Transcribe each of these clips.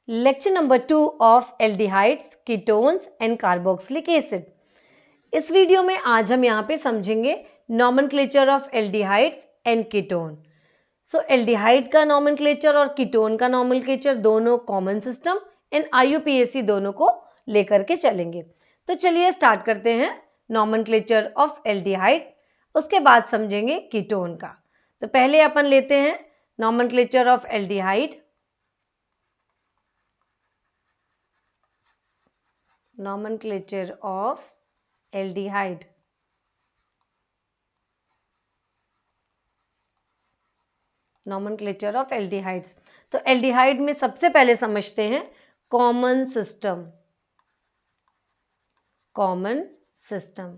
Lecture number 2 of aldehydes, ketones and carboxylic acid. इस video में आज हम यहाँ पे समझेंगे nomenclature of aldehydes and ketone. So aldehyde का नॉमेनक्लेचर और कीटोन का नॉमेनक्लेचर दोनों कॉमन सिस्टम एंड आईयूपीएसी दोनों को लेकर के चलेंगे। तो चलिए स्टार्ट करते हैं नॉमेनक्लेचर ऑफ एल्डिहाइड, उसके बाद समझेंगे कीटोन का। तो पहले अपन लेते हैं nomenclature of aldehyde. Nomenclature of aldehyde। Nomenclature of aldehydes। तो एल्डिहाइड में सबसे पहले समझते हैं common system. Common system,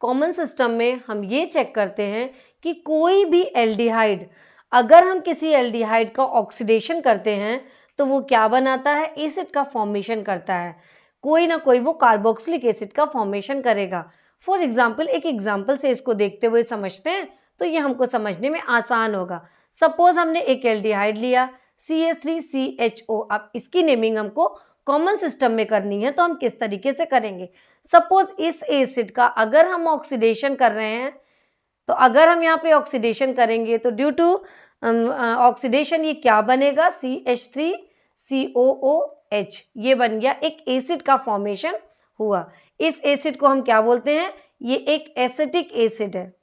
common system में हम ये चेक करते हैं कि कोई भी एल्डिहाइड, अगर हम किसी एल्डिहाइड का ऑक्सीडेशन करते हैं तो वो क्या बनाता है, एसिड का फॉर्मेशन करता है। कोई ना कोई वो कार्बोक्सिलिक एसिड का फॉर्मेशन करेगा। फॉर एग्जाम्पल, एक एग्जाम्पल से इसको देखते हुए समझते हैं तो ये हमको समझने में आसान होगा। सपोज हमने एक एल्डिहाइड लिया CH3CHO। अब इसकी नेमिंग हमको कॉमन सिस्टम में करनी है तो हम किस तरीके से करेंगे। सपोज इस एसिड का अगर हम ऑक्सीडेशन कर रहे हैं तो अगर हम यहाँ पे ऑक्सीडेशन करेंगे तो ड्यू टू ऑक्सीडेशन ये क्या बनेगा, CH3COOH। ये बन गया, एक एसिड का फॉर्मेशन हुआ। इस एसिड को हम क्या बोलते हैं, ये एक एसिटिक एसिड है।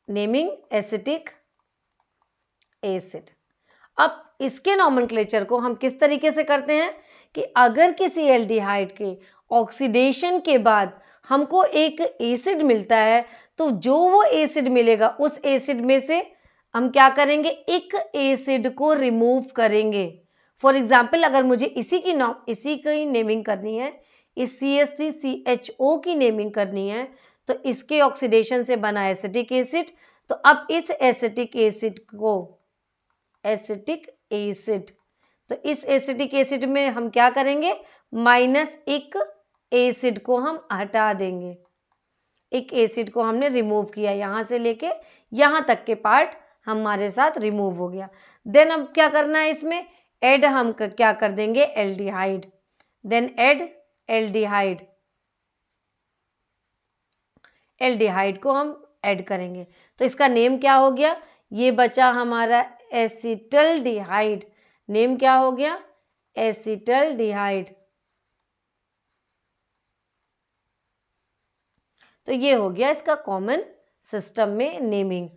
Naming acetic acid. अब इसके नॉमेनक्लेचर को हम किस तरीके से करते हैं कि अगर किसी एल्डिहाइड के ऑक्सीडेशन के बाद हमको एक एसिड मिलता है तो जो वो एसिड मिलेगा उस एसिड में से हम क्या करेंगे, एक एसिड को रिमूव करेंगे। फॉर एग्जाम्पल, अगर मुझे इसी की नेमिंग करनी है, इस CH3CHO की नेमिंग करनी है तो इसके ऑक्सीडेशन से बना एसिटिक एसिड। तो अब इस एसिटिक एसिड को, एसिटिक एसिड, तो इस एसिटिक एसिड में हम क्या करेंगे, माइनस एक एसिड को हम हटा देंगे। एक एसिड को हमने रिमूव किया, यहां से लेके यहां तक के पार्ट हमारे साथ रिमूव हो गया। देन अब क्या करना है, इसमें ऐड हम क्या कर देंगे, aldehyde. Then add aldehyde. Aldehyde को हम ऐड करेंगे तो इसका नेम क्या हो गया, ये बचा हमारा एसिटल्डिहाइड। नेम क्या हो गया, एसिटल्डिहाइड। तो ये हो गया इसका कॉमन सिस्टम में नेमिंग।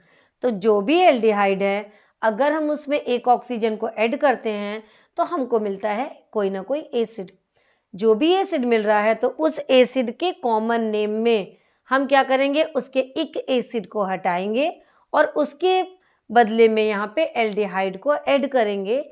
तो जो भी एल्डिहाइड है, अगर हम उसमें एक ऑक्सीजन को ऐड करते हैं तो हमको मिलता है कोई ना कोई एसिड। जो भी एसिड मिल रहा है तो उस एसिड के कॉमन नेम में हम क्या करेंगे, उसके एक एसिड को हटाएंगे और उसके बदले में यहाँ पे एल्डिहाइड को ऐड करेंगे।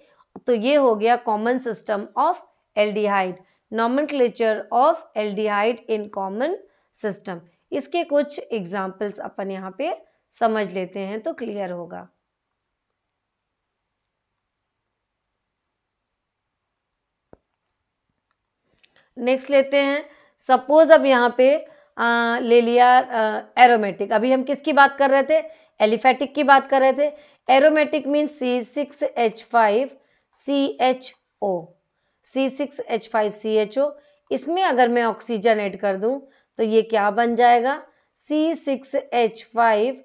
तो ये हो गया common system of aldehyde, nomenclature of aldehyde in common system. इसके कुछ एग्जाम्पल्स अपन यहाँ पे समझ लेते हैं तो क्लियर होगा। नेक्स्ट लेते हैं, सपोज अब यहाँ पे ले लिया एरोमेटिक। अभी हम किसकी बात कर रहे थे, एलिफेटिक की बात कर रहे थे। Aromatic means C6H5CHO। C6H5CHO, इसमें अगर मैं ऑक्सीजन ऐड कर दूं तो ये क्या बन जाएगा, C6H5COOH।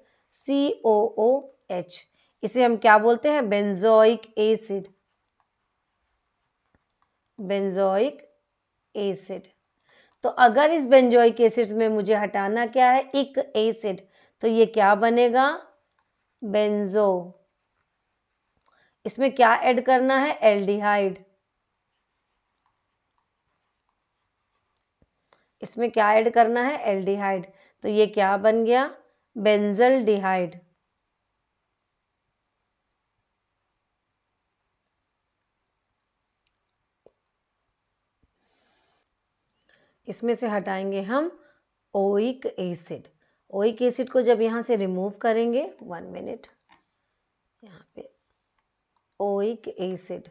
इसे हम क्या बोलते हैं, बेंजोइक एसिड। Benzoic acid. तो अगर इस बेंजोइक एसिड में मुझे हटाना क्या है, एक एसिड, तो ये क्या बनेगा, बेंजो। इसमें क्या ऐड करना है, एल्डिहाइड। इसमें क्या ऐड करना है, एल्डिहाइड। तो ये क्या बन गया, बेंजल्डिहाइड। इसमें से हटाएंगे हम ओइक एसिड। ओइक एसिड को जब यहां से रिमूव करेंगे, 1 मिनट, यहाँ पे ओइक एसिड,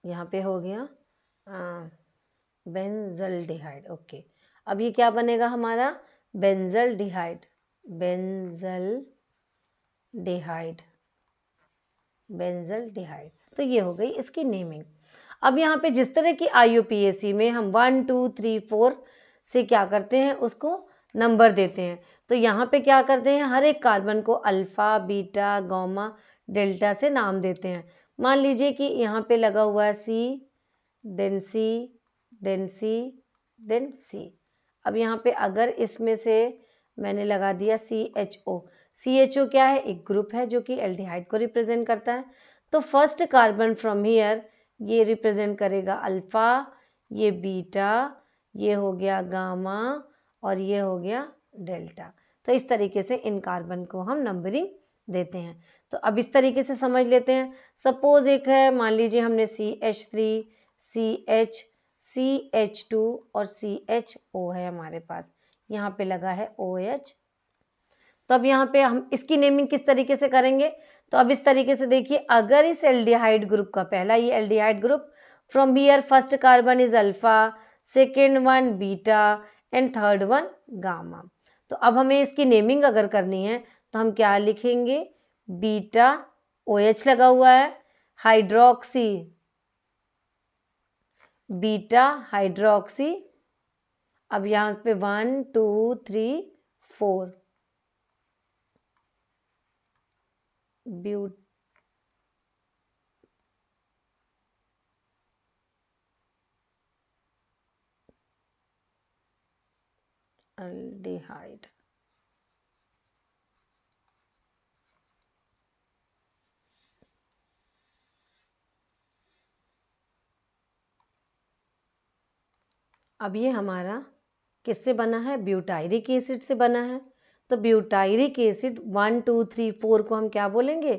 यहाँ पे हो गया बेंजल्डिहाइड। ओके, अब ये क्या बनेगा हमारा, benzaldehyde. Benzaldehyde, benzaldehyde. तो ये हो गई इसकी नेमिंग। अब यहाँ पे जिस तरह की IUPAC में हम 1 2 3 4 से क्या करते हैं, उसको नंबर देते हैं, तो यहाँ पे क्या करते हैं, हर एक कार्बन को अल्फा, बीटा, गामा, डेल्टा से नाम देते हैं। मान लीजिए कि यहाँ पे लगा हुआ है C, then C, then C, then C। अब यहाँ पे अगर इसमें से मैंने लगा दिया CHO, CHO क्या है, एक ग्रुप है जो कि एल्डिहाइड को रिप्रेजेंट करता है। तो फर्स्ट कार्बन फ्रॉम हियर ये रिप्रेजेंट करेगा अल्फा, ये बीटा, ये हो गया गामा और ये हो गया डेल्टा। तो इस तरीके से इन कार्बन को हम नंबरिंग देते हैं। तो अब इस तरीके से समझ लेते हैं। सपोज एक है, मान लीजिए हमने CH3, CH, CH2 और CHO है हमारे पास, यहाँ पे लगा है OH। तो अब यहाँ पे हम इसकी नेमिंग किस तरीके से करेंगे, तो अब इस तरीके से देखिए, अगर इस एल्डिहाइड ग्रुप का पहला ये aldehyde group, from here first carbon is alpha, second one beta and third one gamma. तो अब हमें इसकी नेमिंग अगर करनी है तो हम क्या लिखेंगे, बीटा, OH लगा हुआ है, हाइड्रोक्सी, बीटा हाइड्रोक्सी। अब यहाँ पे 1 2 3 4 एल्डिहाइड। अब ये हमारा किससे बना है, ब्यूटायरिक एसिड से बना है। तो ब्यूटायरिक एसिड 1 2 3 4 को हम क्या बोलेंगे,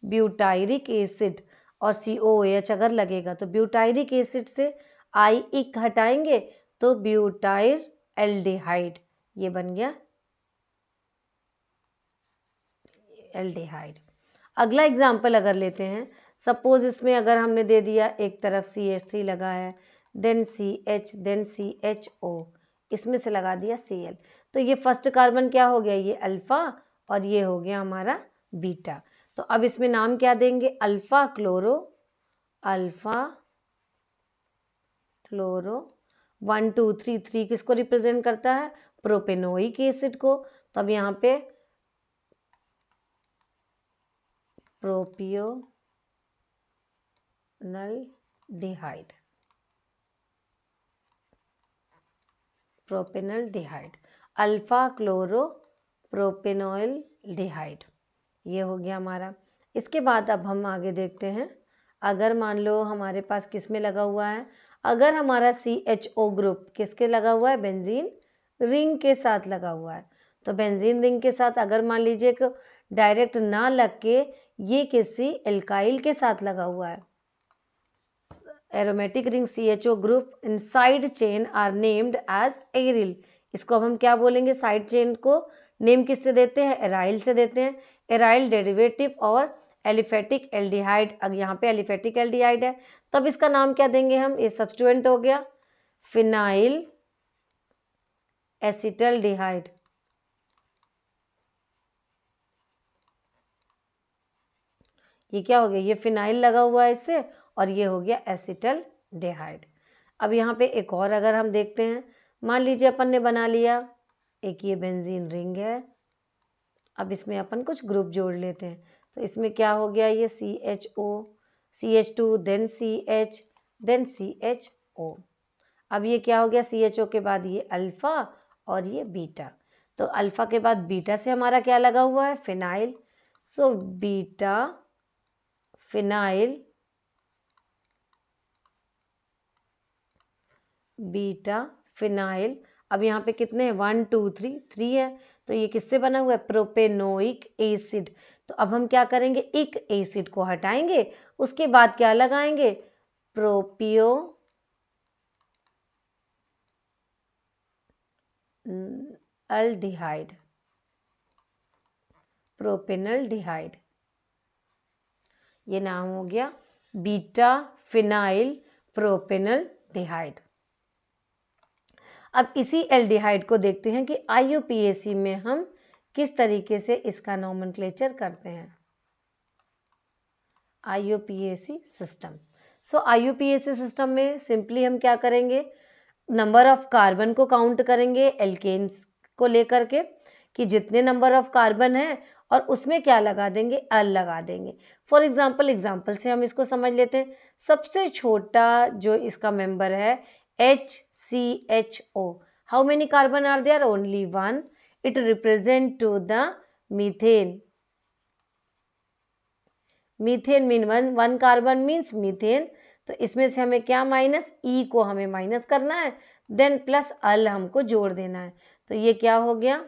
ब्यूटायरिक एसिड। और COOH अगर लगेगा तो ब्यूटायरिक एसिड से I इक हटाएंगे तो ब्यूटाइल एल्डिहाइड, ये बन गया एल्डिहाइड। अगला एग्जाम्पल अगर लेते हैं, सपोज इसमें अगर हमने दे दिया एक तरफ CH3 लगा है, देन CH, देन CHO, इसमें से लगा दिया Cl, तो ये फर्स्ट कार्बन क्या हो गया, ये अल्फा और ये हो गया हमारा बीटा। तो अब इसमें नाम क्या देंगे, अल्फा क्लोरो, अल्फा क्लोरो 1 2 3 3 किसको रिप्रेजेंट करता है, प्रोपेनोइक एसिड को। तो अब यहाँ पे प्रोपियोनल डिहाइड, अल्फा क्लोरो प्रोपेनोइल डिहाइड, ये हो गया हमारा। इसके बाद अब हम आगे देखते हैं, अगर मान लो हमारे पास किस में लगा हुआ है, अगर हमारा CHO ग्रुप किसके लगा हुआ है, बेंजीन रिंग के साथ लगा हुआ है। तो बेंजीन रिंग के साथ अगर मान लीजिए कि डायरेक्ट ना लग के ये किसी एल्काइल के साथ लगा हुआ है, aromatic ring CHO group in side chain are named as aryl. इसको अब हम क्या बोलेंगे, साइड चेन को नेम किससे देते हैं, एराइल से देते हैं। एराइल डेरिवेटिव और एलिफेटिक एल्डिहाइड, अब यहाँ पे एलिफेटिक एल्डिहाइड है, तब इसका नाम क्या देंगे हम, ये सब्स्टिट्यूएंट हो गया फिनाइल एसिटल्डिहाइड। ये क्या हो गया, ये फिनाइल लगा हुआ है इससे और ये हो गया एसिटल्डिहाइड। अब यहाँ पे एक और अगर हम देखते हैं, मान लीजिए अपन ने बना लिया एक ये बेंजीन रिंग है, अब इसमें अपन कुछ ग्रुप जोड़ लेते हैं। तो इसमें क्या हो गया, ये CHO, CH2, then CH, then CHO। अब ये क्या हो गया, CHO के बाद ये अल्फा और ये बीटा। तो अल्फा के बाद बीटा से हमारा क्या लगा हुआ है, phenyl. So beta phenyl, beta phenyl. अब यहाँ पे कितने हैं, 1 2 3 3 है। तो ये किससे बना हुआ है, प्रोपेनोइक एसिड। तो अब हम क्या करेंगे, इक एसिड को हटाएंगे, उसके बाद क्या लगाएंगे, प्रोपियो अल्डिहाइड, प्रोपेनल डिहाइड, ये नाम हो गया बीटा फिनाइल प्रोपेनल डिहाइड। अब इसी एल्डिहाइड को देखते हैं कि IUPAC में हम किस तरीके से इसका नॉमेनक्लेचर करते हैं, IUPAC सिस्टम। सो IUPAC सिस्टम में सिंपली हम क्या करेंगे, नंबर ऑफ कार्बन को काउंट करेंगे एल्केन्स को लेकर के कि जितने नंबर ऑफ कार्बन है और उसमें क्या लगा देंगे, अल लगा देंगे। फॉर एग्जाम्पल से हम इसको समझ लेते हैं। सबसे छोटा जो इसका मेंबर है HCHO, how many carbon are there, only 1, it represent to the methane. Methane mean one carbon means methane, तो इसमें से हमें क्या माइनस, ई को हमें माइनस करना है, देन प्लस अल हमको जोड़ देना है, तो ये क्या हो गया,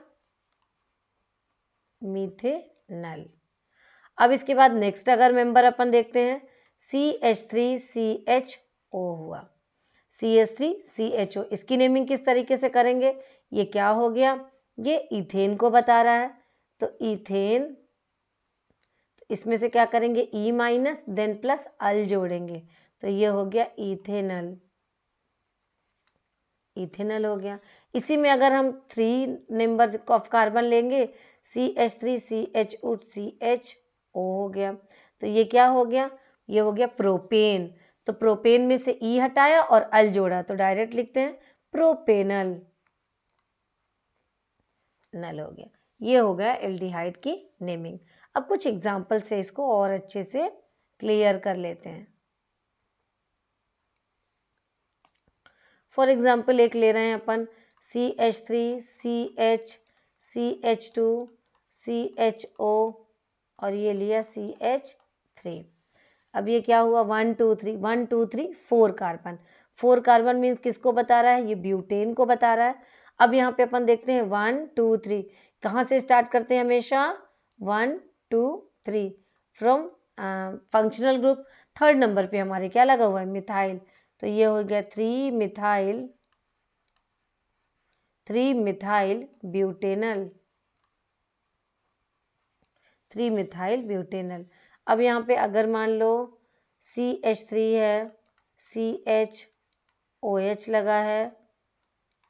मीथेनल। अब इसके बाद नेक्स्ट अगर मेंबर अपन देखते हैं, CH3CHO हुआ, CH3CHO, इसकी नेमिंग किस तरीके से करेंगे, ये क्या हो गया, ये इथेन को बता रहा है, तो इथेन, तो इसमें से क्या करेंगे, ई माइनस देन प्लस अल जोड़ेंगे, तो ये हो गया इथेनल, इथेनल हो गया। इसी में अगर हम 3 नंबर ऑफ कार्बन लेंगे, CH3CHO CHO हो गया, तो ये क्या हो गया, ये हो गया प्रोपेन, तो प्रोपेन में से ई हटाया और अल जोड़ा, तो डायरेक्ट लिखते हैं प्रोपेनल, नल हो गया। ये हो गया एल्डिहाइड की नेमिंग। अब कुछ एग्जाम्पल से इसको और अच्छे से क्लियर कर लेते हैं। फॉर एग्जाम्पल एक ले रहे हैं अपन, CH3 CH CH2 CHO और ये लिया CH3। अब ये क्या हुआ, 1 2 3 1 2 3 4 कार्बन, 4 कार्बन मीन्स किसको बता रहा है, ये ब्यूटेन को बता रहा है। अब यहाँ पे अपन देखते हैं 1 2 3, कहाँ से स्टार्ट करते हैं हमेशा, 1 2 3 from functional group, third number पे हमारे क्या लगा हुआ है, मिथाइल, तो ये हो गया 3 मिथाइल ब्यूटेनल, 3 मिथाइल ब्यूटेनल। अब यहाँ पे अगर मान लो CH3 है, CHOH लगा है,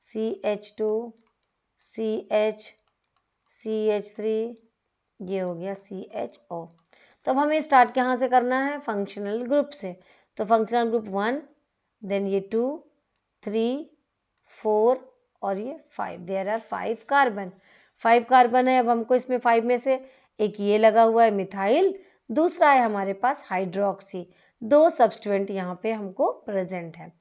CH2 CH3, ये हो गया CHO। तो अब हमें स्टार्ट कहाँ से करना है, फंक्शनल ग्रुप से, तो फंक्शनल ग्रुप 1, देन ये 2 3 4 और ये 5, देयर आर 5 कार्बन, 5 कार्बन है। अब हमको इसमें 5 में से एक ये लगा हुआ है मिथाइल, दूसरा है हमारे पास हाइड्रोक्सी, 2 सब्स्टिट्यूएंट यहाँ पे हमको प्रेजेंट है।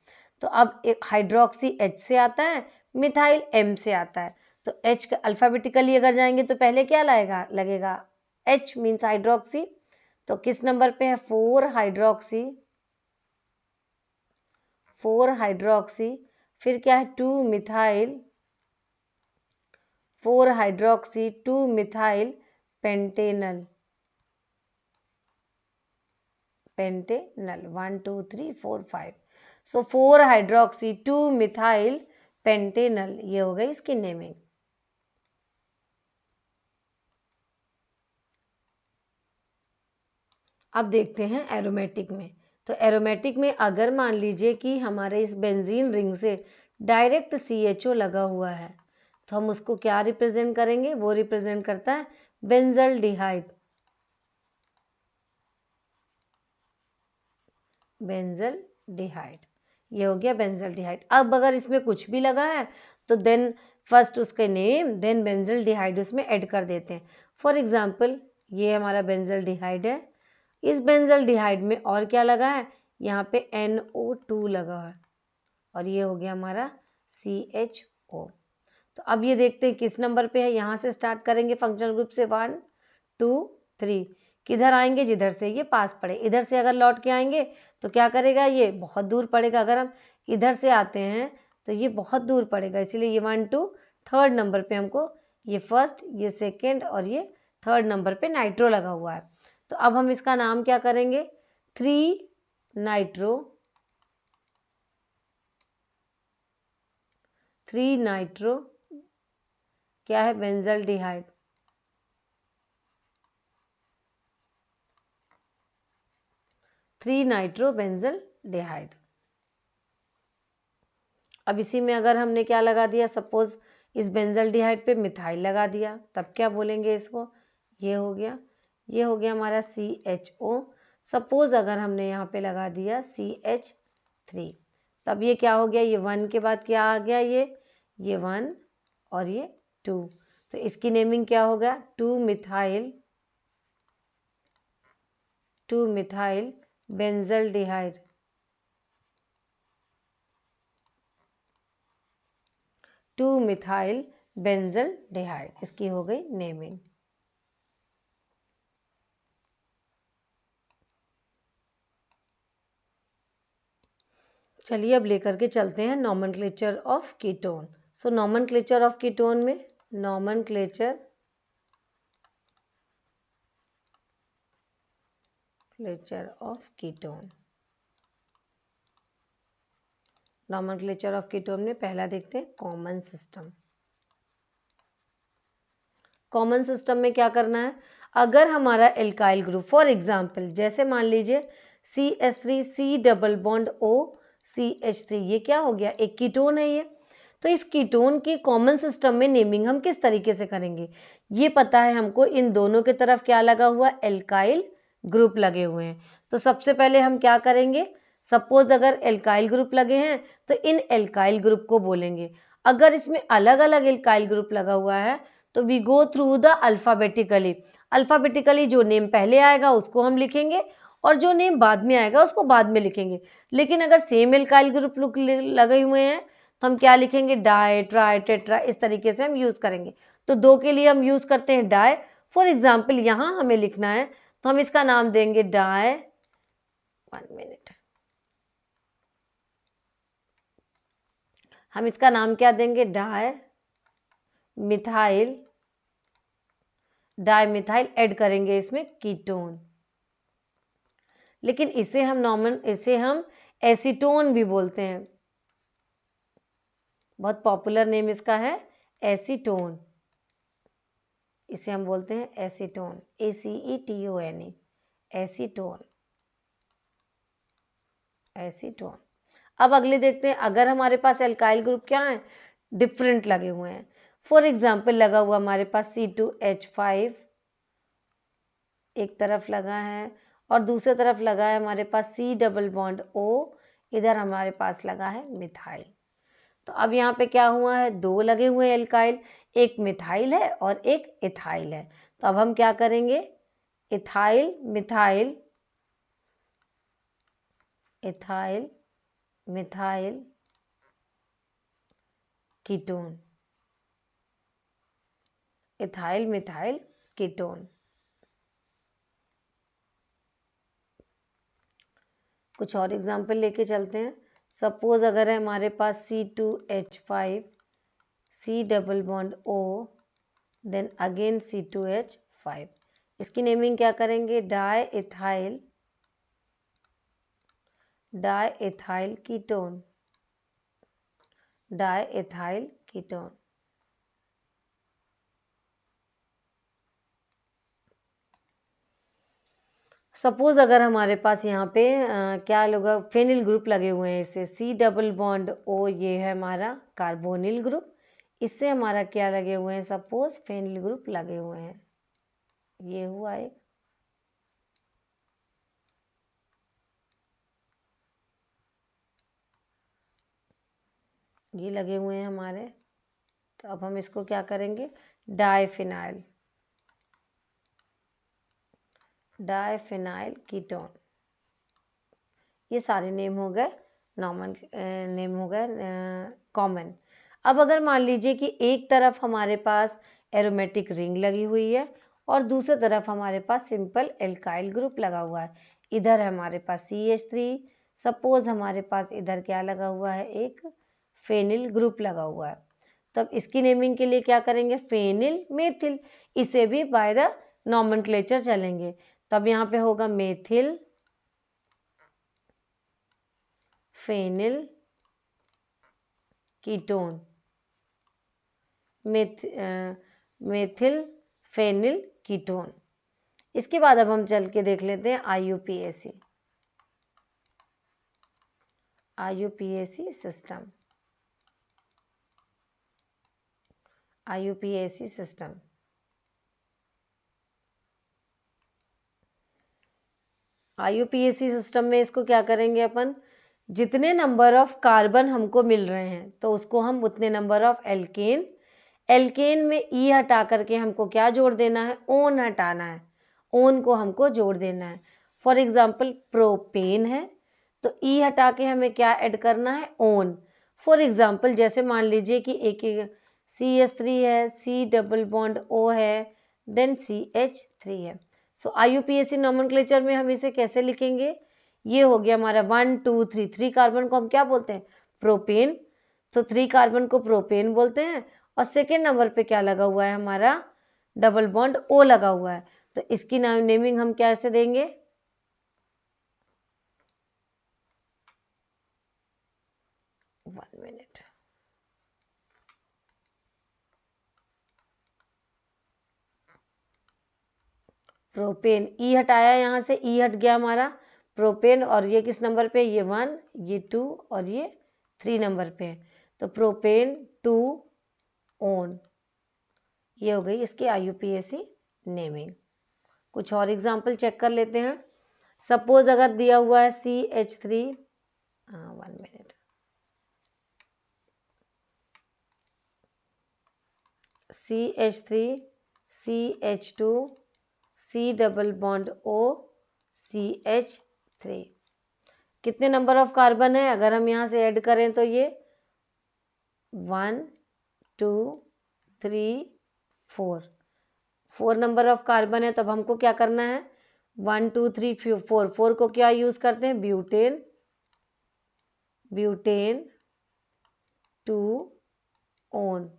तो अब हाइड्रोक्सी H से आता है, मिथाइल M से आता है, तो H का अल्फाबेटिकली अगर जाएंगे तो पहले क्या लगेगा H मीन्स हाइड्रोक्सी, तो किस नंबर पे है, 4 हाइड्रोक्सी, फिर क्या है 2 मिथाइल, 4 हाइड्रोक्सी 2 मिथाइल पेंटेनल, 1 2 3 4 5, सो 4 हाइड्रोक्सी 2 मिथाइल पेंटेनल, ये हो गई इसकी नेमिंग। अब देखते हैं एरोमेटिक में, तो एरोमेटिक में अगर मान लीजिए कि हमारे इस बेंजीन रिंग से डायरेक्ट CHO लगा हुआ है, तो हम उसको क्या रिप्रेजेंट करेंगे, वो रिप्रेजेंट करता है बेंजल डिहाइड, बेंजल डिहाइड, ये हो गया बेंजल डिहाइड। अब अगर इसमें कुछ भी लगा है तो देन फर्स्ट उसके नेम देन बेंजल डिहाइड उसमें ऐड कर देते हैं। फॉर एग्जांपल ये हमारा बेंजल डिहाइड है, इस बेंजल डिहाइड में और क्या लगा है, यहाँ पे NO2 लगा है और ये हो गया हमारा CHO। तो अब ये देखते हैं किस नंबर पे है, यहाँ से स्टार्ट करेंगे फंक्शनल ग्रुप से 1 2 3, किधर आएंगे, जिधर से ये पास पड़े, इधर से अगर लौट के आएंगे तो क्या करेगा, ये बहुत दूर पड़ेगा, अगर हम इधर से आते हैं तो ये बहुत दूर पड़ेगा, इसीलिए ये 1 2 थर्ड नंबर पे हमको ये फर्स्ट ये सेकेंड और ये थर्ड नंबर पे नाइट्रो लगा हुआ है। तो अब हम इसका नाम क्या करेंगे, 3 नाइट्रो क्या है, बेंजल डिहाइड, 3 नाइट्रो बेंजल डिहाइड। अब इसी में अगर हमने क्या लगा दिया, सपोज इस बेंजल्डिहाइड पे मिथाइल लगा दिया, तब क्या बोलेंगे इसको, ये हो गया, ये हो गया हमारा CHO। सपोज अगर हमने यहाँ पे लगा दिया CH3, तब ये क्या हो गया, ये 1 के बाद क्या आ गया, ये 1 और ये 2, तो इसकी नेमिंग क्या होगा, 2 मिथाइल बेंजल्डिहाइड। 2 मिथाइल बेंजल्डिहाइड, इसकी हो गई नेमिंग। चलिए अब लेकर के चलते हैं nomenclature of ketone. So nomenclature of ketone में nomenclature of ketone, nomenclature of ketone में पहला देखते हैं कॉमन सिस्टम। कॉमन सिस्टम में क्या करना है, अगर हमारा एल्काइल ग्रुप फॉर एग्जांपल जैसे मान लीजिए CH3 C double bond O CH3, ये क्या हो गया, एक कीटोन है ये। तो इस कीटोन की कॉमन सिस्टम में नेमिंग हम किस तरीके से करेंगे, ये पता है हमको, इन दोनों की तरफ क्या लगा हुआ, एल्काइल ग्रुप लगे हुए हैं। तो सबसे पहले हम क्या करेंगे, सपोज अगर एल्काइल ग्रुप लगे हैं तो इन एल्काइल ग्रुप को बोलेंगे। अगर इसमें अलग अलग एल्काइल ग्रुप लगा हुआ है तो we go through the alphabetically जो नेम पहले आएगा उसको हम लिखेंगे और जो नेम बाद में आएगा उसको बाद में लिखेंगे। लेकिन अगर सेम एल्काइल ग्रुप लगे हुए हैं तो हम क्या लिखेंगे, डाई ट्राई टेट्रा, इस तरीके से हम यूज करेंगे। तो 2 के लिए हम यूज करते हैं डाई। फॉर एग्जाम्पल यहाँ हमें लिखना है तो हम इसका नाम देंगे डाई, 1 मिनट, हम इसका नाम क्या देंगे, डाई मिथाइल ऐड करेंगे इसमें कीटोन। लेकिन इसे हम एसीटोन भी बोलते हैं, बहुत पॉपुलर नेम इसका है एसीटोन, इसे हम बोलते हैं एसीटोन, ACETON, एसीटोन। अब अगले देखते हैं, अगर हमारे पास एल्काइल ग्रुप क्या है, डिफरेंट लगे हुए हैं। फॉर एग्जाम्पल लगा हुआ हमारे पास C2H5 एक तरफ लगा है और दूसरे तरफ लगा है हमारे पास C डबल बॉन्ड O, इधर हमारे पास लगा है मिथाइल। तो अब यहाँ पे क्या हुआ है, 2 लगे हुए एल्काइल, एक मिथाइल है और एक इथाइल है। तो अब हम क्या करेंगे, ethyl methyl ketone, ethyl methyl ketone. कुछ और एग्जाम्पल लेके चलते हैं। सपोज अगर है हमारे पास C2H5 C double bond O then again C2H5, इसकी नेमिंग क्या करेंगे, डाई एथाइल कीटोन। सपोज अगर हमारे पास यहाँ पे क्या लोग फेनिल ग्रुप लगे हुए हैं, इसे C डबल बॉन्ड O, ये है हमारा कार्बोनिल ग्रुप, इससे हमारा क्या लगे हुए हैं, सपोज फेनिल ग्रुप लगे हुए हैं, ये हुआ एक। ये लगे हुए हैं हमारे, तो अब हम इसको क्या करेंगे, डाइफिनाइल कीटोन। ये सारे नेम हो गए कॉमन। अब अगर मान लीजिए कि एक तरफ हमारे पास एरोमेटिक रिंग लगी हुई है और दूसरी तरफ हमारे पास सिंपल एल्काइल ग्रुप लगा हुआ है, इधर हमारे पास CH3, सपोज हमारे पास इधर क्या लगा हुआ है, एक फेनिल ग्रुप लगा हुआ है। तब इसकी नेमिंग के लिए क्या करेंगे, फेनिल मेथिल, इसे भी बाय द नॉमेनक्लेचर चलेंगे। तब यहाँ पे होगा methyl phenyl ketone, methyl phenyl ketone. इसके बाद अब हम चल के देख लेते हैं IUPAC system. IUPAC system. IUPAC system में इसको क्या करेंगे अपन, जितने नंबर ऑफ कार्बन हमको मिल रहे हैं तो उसको हम उतने नंबर ऑफ एल्केन, एल्केन में ई हटा करके हमको क्या जोड़ देना है, ओन हटाना है, ओन को हमको जोड़ देना है। फॉर एग्जाम्पल प्रोपेन है तो ई हटा के हमें क्या ऐड करना है, ओन। फॉर एग्जाम्पल जैसे मान लीजिए कि एक CH3 है, C डबल बॉन्ड O है, देन CH3 है। सो IUPAC नोमेनक्लेचर में हम इसे कैसे लिखेंगे, ये हो गया हमारा 1 2 3, 3 कार्बन को हम क्या बोलते हैं, प्रोपेन, तो 3 कार्बन को प्रोपेन बोलते हैं। और सेकेंड नंबर पे क्या लगा हुआ है, हमारा डबल बॉन्ड O लगा हुआ है, तो इसकी नेमिंग हम कैसे देंगे, वन मिनट, प्रोपेन, ई हटाया यहाँ से, ई हट गया हमारा प्रोपेन, और ये किस नंबर पे, ये 1, ये 2 और ये 3 नंबर पे है, तो प्रोपेन 2 ओन, ये हो गई इसकी IUPAC नेमिंग। कुछ और एग्जाम्पल चेक कर लेते हैं। सपोज अगर दिया हुआ है CH3, one minute, CH3 CH2 C double bond O CH3, कितने नंबर ऑफ कार्बन है, अगर हम यहाँ से ऐड करें तो ये 1 2 3 4, 4 नंबर ऑफ कार्बन है, तब हमको क्या करना है, 1 2 3 4, 4 को क्या यूज करते हैं, ब्यूटेन, ब्यूटेन 2 ओन।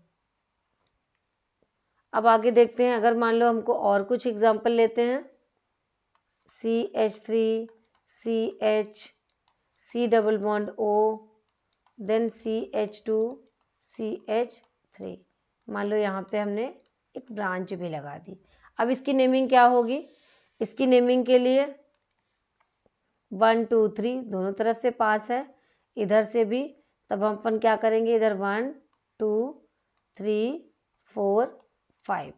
अब आगे देखते हैं, अगर मान लो हमको और कुछ एग्जाम्पल लेते हैं, CH3 CH C double bond O, then CH2 CH3, मान लो यहाँ पे हमने एक ब्रांच भी लगा दी। अब इसकी नेमिंग क्या होगी, इसकी नेमिंग के लिए 1 2 3 दोनों तरफ से पास है, इधर से भी, तब हम अपन क्या करेंगे, इधर 1 2 3 4 5,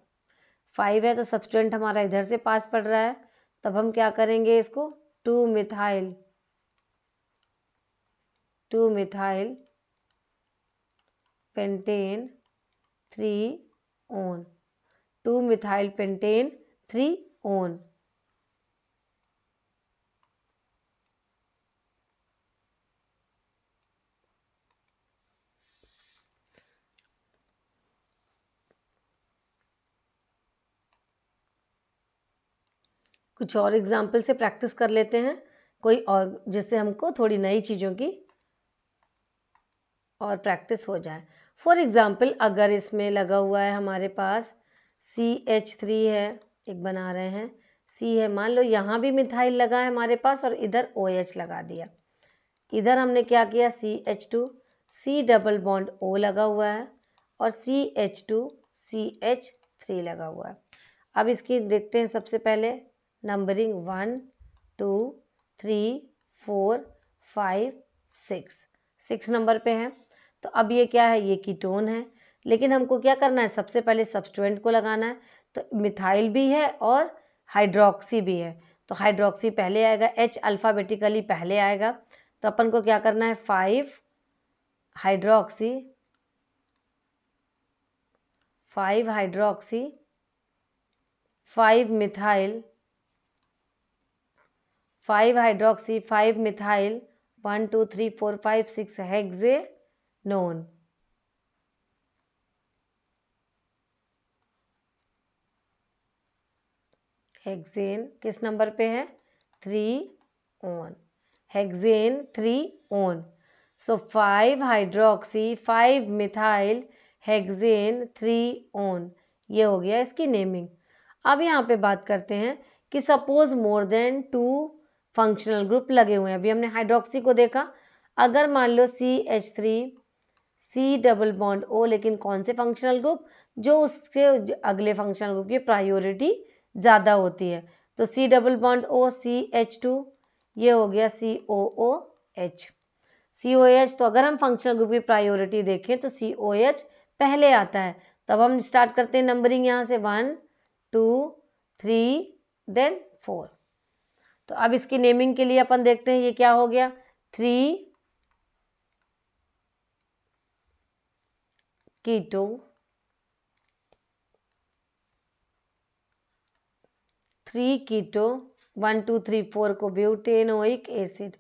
5 है तो सब्सटेंट हमारा इधर से पास पड़ रहा है, तब हम क्या करेंगे इसको 2 methyl pentane 3 own, 2 methyl pentane 3 own. कुछ और एग्जाम्पल से प्रैक्टिस कर लेते हैं, कोई और जिससे हमको थोड़ी नई चीज़ों की और प्रैक्टिस हो जाए। फॉर एग्जाम्पल अगर इसमें लगा हुआ है हमारे पास CH3 है, एक बना रहे हैं, C है, मान लो यहाँ भी मिथाइल लगा है हमारे पास और इधर OH लगा दिया, इधर हमने क्या किया, CH2 C double bond O लगा हुआ है और CH2 CH3 लगा हुआ है। अब इसकी देखते हैं, सबसे पहले नंबरिंग 1 2 3 4 5 6, 6 नंबर पे है, तो अब ये क्या है, ये कीटोन है, लेकिन हमको क्या करना है, सबसे पहले सब्सटेंट को लगाना है, तो मिथाइल भी है और हाइड्रोक्सी भी है, तो हाइड्रोक्सी पहले आएगा, H अल्फ़ाबेटिकली पहले आएगा, तो अपन को क्या करना है, 5 hydroxy 5 hydroxy 5 methyl 5 hydroxy 5 methyl 1 2 3 4 5 6 hexanone. Hexane किस नंबर पे है, 3 one, hexane 3 one. So 5 hydroxy 5 methyl hexane 3 one, ये हो गया इसकी नेमिंग। अब यहाँ पे बात करते हैं कि suppose more than 2 functional group लगे हुए हैं, अभी हमने हाइड्रोक्सी को देखा, अगर मान लो CH3 C double bond O, लेकिन कौन से फंक्शनल ग्रुप, जो उससे अगले फंक्शनल ग्रुप की प्रायोरिटी ज़्यादा होती है, तो C double bond O CH2, ये हो गया COOH, COH, तो अगर हम फंक्शनल ग्रुप की प्रायोरिटी देखें तो COH पहले आता है, तब हम स्टार्ट करते हैं नंबरिंग यहाँ से 1 2 3 देन 4। तो अब इसकी नेमिंग के लिए अपन देखते हैं ये क्या हो गया, 3 कीटो, 3 कीटो, 1 2 3 4 को ब्यूटेनोइक एसिड,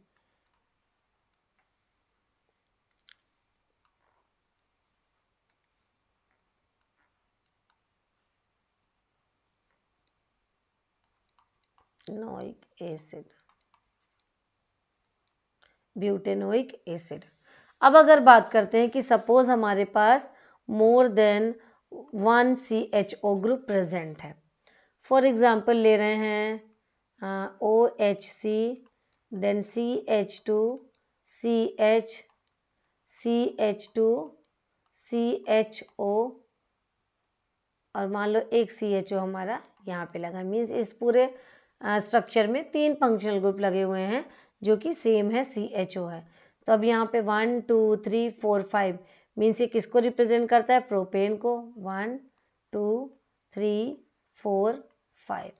नोइक एसिड, ब्यूटेनोइक एसिड। अब अगर बात करते हैं कि सपोज हमारे पास more than 1 CHO group present है, फॉर एग्जाम्पल ले रहे हैं OHC, then CH2, CH, CH2, CHO, और मान लो एक CHO हमारा यहाँ पे लगा, मीन्स इस पूरे स्ट्रक्चर में 3 फंक्शनल ग्रुप लगे हुए हैं जो कि सेम है, CHO है। तो अब यहाँ पे 1 2 3 4 5 मीन्स ये किसको रिप्रेजेंट करता है, प्रोपेन को, 1 2 3 4 5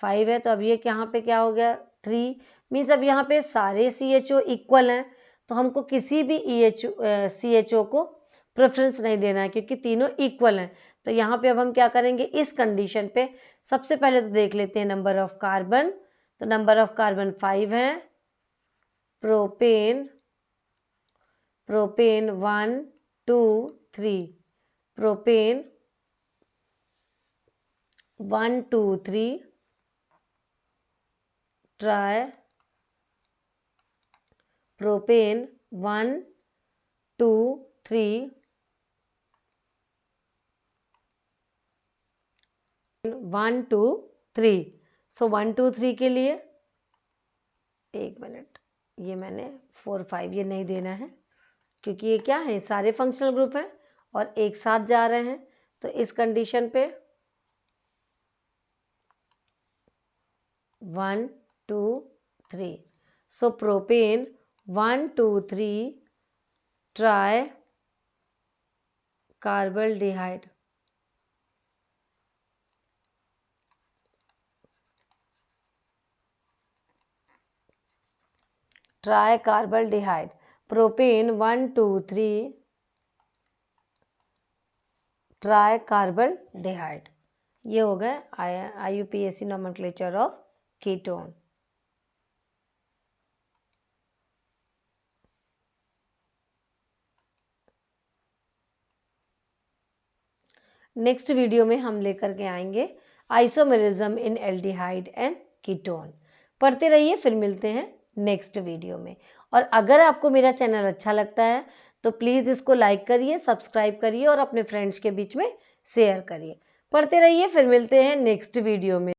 5 है। तो अब ये यहाँ पे क्या हो गया, 3 मीन्स अब यहाँ पे सारे CHO इक्वल हैं, तो हमको किसी भी CHO को प्रेफरेंस नहीं देना है क्योंकि तीनों इक्वल हैं। तो यहाँ पे अब हम क्या करेंगे, इस कंडीशन पे सबसे पहले तो देख लेते हैं नंबर ऑफ कार्बन। तो नंबर ऑफ कार्बन 5 है, प्रोपेन 1 2 3, प्रोपेन 1 2 3, ट्राई प्रोपेन 1 2 3, 1 2 3। सो 1 2 3 के लिए, एक मिनट, ये मैंने 4 5 ये नहीं देना है क्योंकि ये क्या है, सारे फंक्शनल ग्रुप हैं और एक साथ जा रहे हैं। तो इस कंडीशन पे 1 2 3, so propane 1 2 3 tricarbaldehyde, tricarbaldehyde, propane 1 2 3 tricarbaldehyde. ये हो गया IUPAC nomenclature of ketone. Next video में हम लेकर के आएंगे isomerism in aldehyde and ketone. पढ़ते रहिए, फिर मिलते हैं नेक्स्ट वीडियो में। और अगर आपको मेरा चैनल अच्छा लगता है तो प्लीज़ इसको लाइक करिए, सब्सक्राइब करिए और अपने फ्रेंड्स के बीच में शेयर करिए। पढ़ते रहिए, फिर मिलते हैं नेक्स्ट वीडियो में।